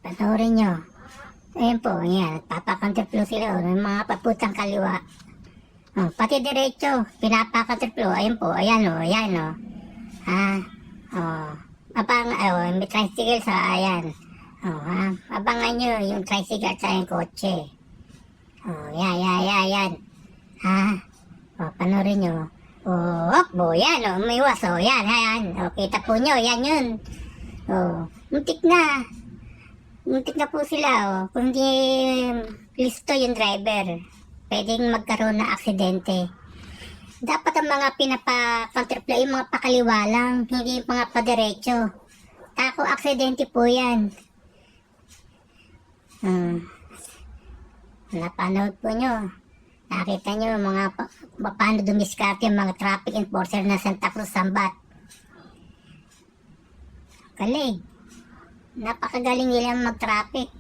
Panoorin nyo. Ayan po, ayan. Papakontriplo sila. May mga paputang kaliwa. Oh, pati diretso. Pinapakontriplo. Ayan po, ayan o, ayan o. Ha? Oh. May tricycle sa ayan. Oh, ha? Abangan nyo yung tricycle at yung kotse. Oh, yan. Ha? Oh, panoorin nyo. Oh, okbo, yan o, umiwas o, yan. Oh, kita po nyo, yan yun. Oh, muntik na. Muntik na po sila, oh. Kung di listo yung driver, pwedeng magkaroon ng aksidente. Dapat ang mga pinapa-counterplay, yung mga pakaliwa lang, hindi yung mga padiretso. Tako, aksidente po yan. Napanood po nyo. Nakita nyo mga paano dumiskarte yung mga traffic enforcer na Santa Cruz Sambat. Galing. Napakagaling nila mag-traffic.